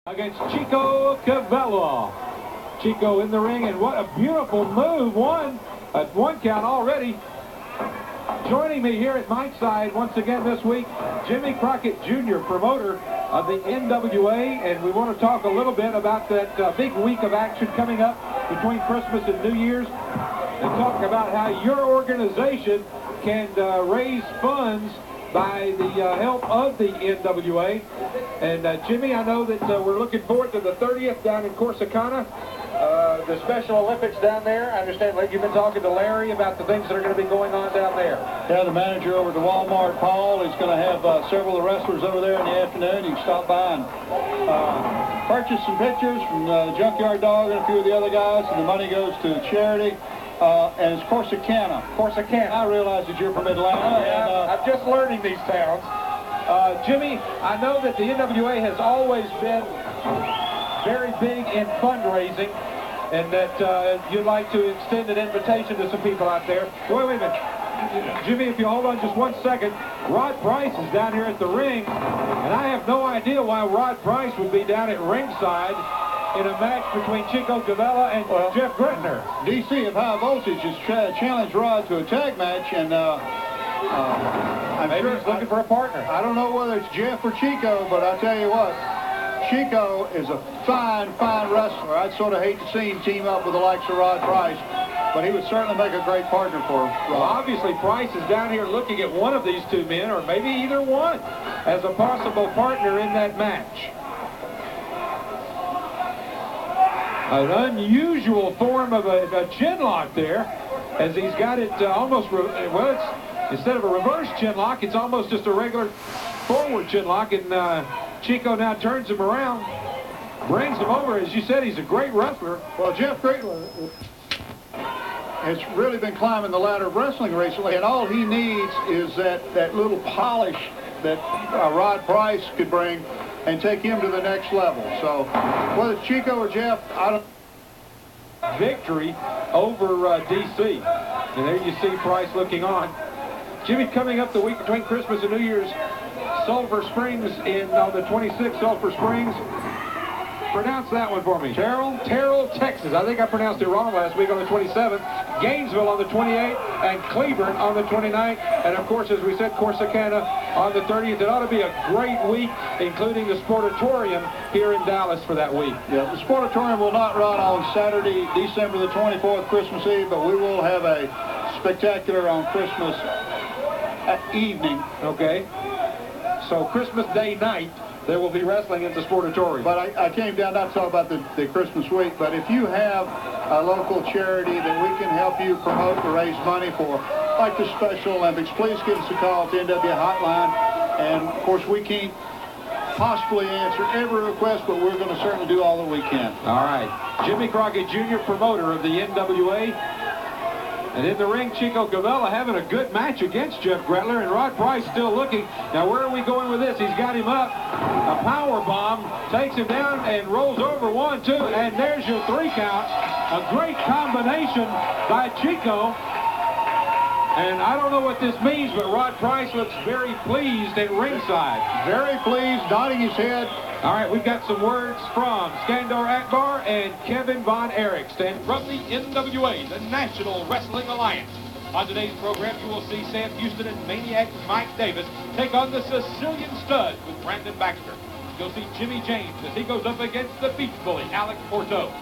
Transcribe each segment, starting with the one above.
Against Chico Cabello. Chico in the ring, and what a beautiful move. One count already. Joining me here at Mike's side once again this week, Jimmy Crockett Jr., promoter of the NWA, and we want to talk a little bit about that big week of action coming up between Christmas and New Year's, and talk about how your organization can raise funds by the help of the NWA. And Jimmy, I know that we're looking forward to the 30th down in Corsicana, the Special Olympics down there. I understand you've been talking to Larry about the things that are going to be going on down there. Yeah, the manager over at the Walmart, Paul, is going to have several of the wrestlers over there in the afternoon. You can stop by and purchase some pictures from Junkyard Dog and a few of the other guys, and the money goes to charity. And it's Corsicana. Corsicana. I realize that you're from Atlanta. Yeah, and, I'm just learning these towns. Jimmy, I know that the NWA has always been very big in fundraising, and that you'd like to extend an invitation to some people out there. Wait a minute. Jimmy, if you hold on just 1 second, Rod Price is down here at the ring, and I have no idea why Rod Price would be down at ringside in a match between Chico Cabello and Jeff Gretner. DC of High Voltage has challenged Rod to a tag match, and maybe he's looking for a partner. I don't know whether it's Jeff or Chico, but I tell you what, Chico is a fine wrestler. I'd sort of hate to see him team up with the likes of Rod Price, but he would certainly make a great partner for Rod. Well, obviously Price is down here looking at one of these two men, or maybe either one, as a possible partner in that match. An unusual form of a chin lock there, as he's got it almost, instead of a reverse chin lock, it's almost just a regular forward chin lock, and Chico now turns him around, brings him over. As you said, he's a great wrestler. Well, Jeff Gretler has really been climbing the ladder of wrestling recently, and all he needs is that little polish that Rod Price could bring and take him to the next level. So whether it's Chico or Jeff, I don't. Victory over DC. And there you see Price looking on. Jimmy, coming up the week between Christmas and New Year's, Sulphur Springs on the 26th, Sulphur Springs. Pronounce that one for me. Terrell, Texas. I think I pronounced it wrong last week on the 27th. Gainesville on the 28th, and Cleburne on the 29th. And of course, as we said, Corsicana on the 30th. It ought to be a great week, including the Sportatorium here in Dallas for that week. Yeah, the Sportatorium will not run on Saturday, December the 24th, Christmas Eve, but we will have a spectacular on Christmas evening. Okay. So Christmas Day night, there will be wrestling at the Sportatorium. But I came down not to talk about the Christmas week, but if you have a local charity that we can help you promote to raise money for, like the Special Olympics, please give us a call at the NWA hotline. And of course, we can't possibly answer every request, but we're going to certainly do all that we can. All right. Jimmy Crockett Jr., promoter of the NWA. And in the ring, Chico Cabello having a good match against Jeff Gretler, and Rod Price still looking. Now, where are we going with this? He's got him up. A power bomb takes him down and rolls over 1, 2, and there's your 3 count. A great combination by Chico. And I don't know what this means, but Rod Price looks very pleased at ringside. Very pleased, nodding his head. All right, we've got some words from Skandor Akbar and Kevin Von Erikson from the NWA, the National Wrestling Alliance. On today's program, you will see Sam Houston and Maniac Mike Davis take on the Sicilian Studs with Brandon Baxter. You'll see Jimmy James as he goes up against the Beach Bully, Alex Porto.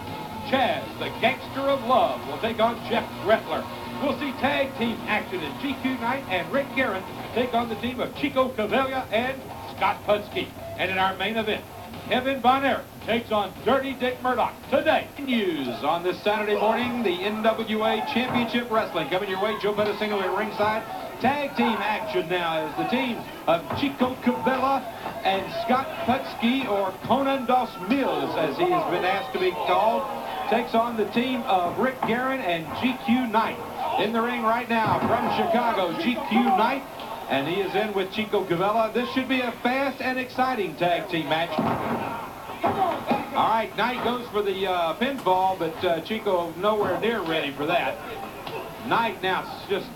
Chaz, the Gangster of Love, will take on Jeff Gretler. We'll see tag team action as GQ Knight and Rick Guerin take on the team of Chico Cabello and Scott Putski. And in our main event, Kevin Von Erikson takes on Dirty Dick Murdoch today. News on this Saturday morning, the NWA Championship Wrestling coming your way. Joe Pettisingo at ringside. Tag team action now as the team of Chico Cabello and Scott Putski, or Conan Dos Mills as he has been asked to be called, takes on the team of Rick Guerin and GQ Knight. In the ring right now from Chicago, GQ Knight. And he is in with Chico Cabello. This should be a fast and exciting tag team match. All right, Knight goes for the pinfall, but Chico nowhere near ready for that. Knight now just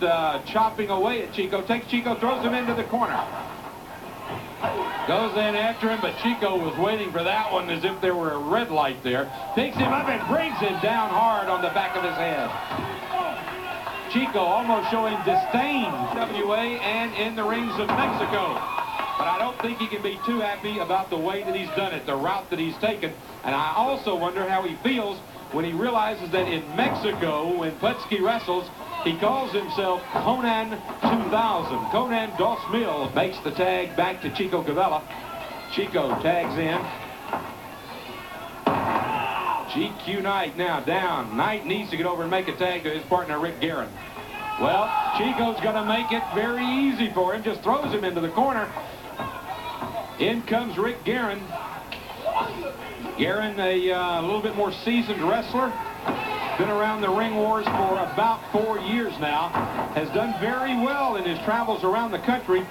chopping away at Chico. Takes Chico, throws him into the corner. Goes in after him, but Chico was waiting for that one as if there were a red light there. Picks him up and brings him down hard on the back of his head. Chico almost showing disdain NWA and in the rings of Mexico. But I don't think he can be too happy about the way that he's done it, the route that he's taken. And I also wonder how he feels when he realizes that in Mexico, when Putski wrestles, he calls himself Conan 2000. Conan 2000 makes the tag back to Chico Cabello. Chico tags in. GQ Knight now down. Knight needs to get over and make a tag to his partner, Rick Guerin. Well, Chico's going to make it very easy for him. Just throws him into the corner. In comes Rick Guerin. Guerin, a little bit more seasoned wrestler. Been around the ring wars for about 4 years now. Has done very well in his travels around the country.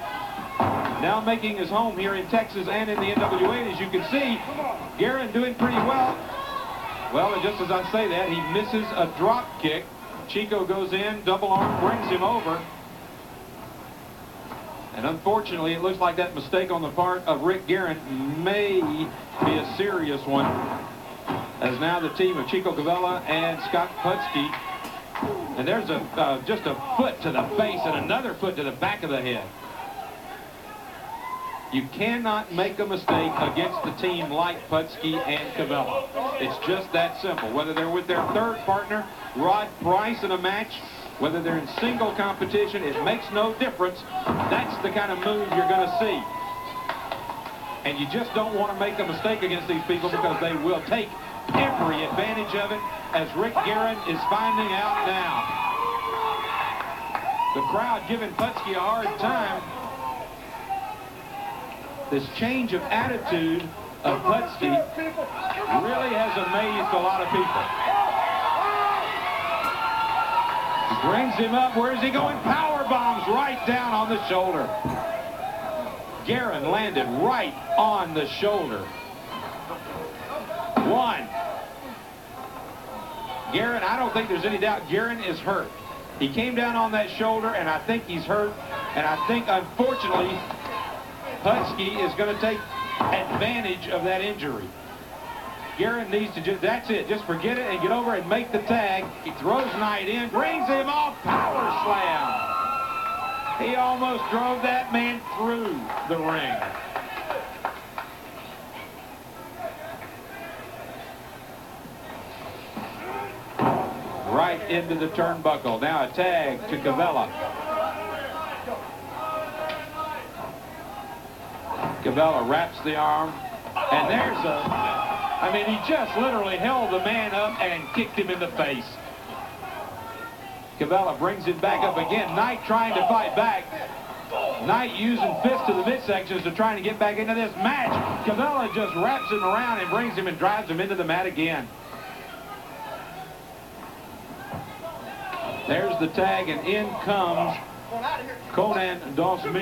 Now making his home here in Texas and in the NWA. And as you can see, Guerin doing pretty well. Well, and just as I say that, he misses a drop kick. Chico goes in, double arm, brings him over. And unfortunately, it looks like that mistake on the part of Rick Guerin may be a serious one. As now the team of Chico Cabello and Scott Putski. And there's just a foot to the face and another foot to the back of the head. You cannot make a mistake against a team like Putski and Cabello. It's just that simple. Whether they're with their third partner, Rod Price, in a match, whether they're in single competition, it makes no difference. That's the kind of move you're going to see. And you just don't want to make a mistake against these people because they will take every advantage of it, as Rick Guerin is finding out now. The crowd giving Putski a hard time. This change of attitude of Putski really has amazed a lot of people. He brings him up. Where is he going? Power bombs right down on the shoulder. Guerin landed right on the shoulder. One. Guerin, I don't think there's any doubt Guerin is hurt. He came down on that shoulder, and I think he's hurt. And I think, unfortunately, Putski is going to take advantage of that injury. Guerin needs to just, that's it, just forget it and get over and make the tag. He throws Knight in, brings him off, power slam. He almost drove that man through the ring. Right into the turnbuckle. Now a tag to Cabello. Cabello wraps the arm, and there's I mean, he just literally held the man up and kicked him in the face. Cabello brings him back up again. Knight trying to fight back. Knight using fists to the midsections to try to get back into this match. Cabello just wraps him around and brings him and drives him into the mat again. There's the tag, and in comes Conan 2000.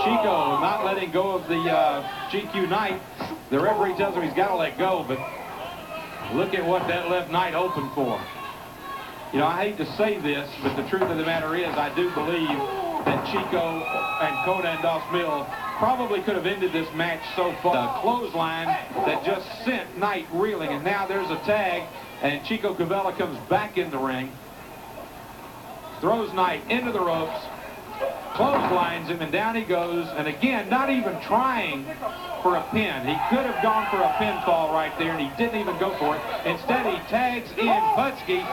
Chico not letting go of the GQ Knight. The referee tells him he's got to let go, but look at what that left Knight opened for. You know, I hate to say this, but the truth of the matter is I do believe that Chico and Conan 2000 probably could have ended this match so far. The clothesline that just sent Knight reeling, and now there's a tag, and Chico Cabello comes back in the ring, throws Knight into the ropes, clotheslines him, and down he goes, and again, not even trying for a pin. He could have gone for a pinfall right there, and he didn't even go for it. Instead, he tags in Putski,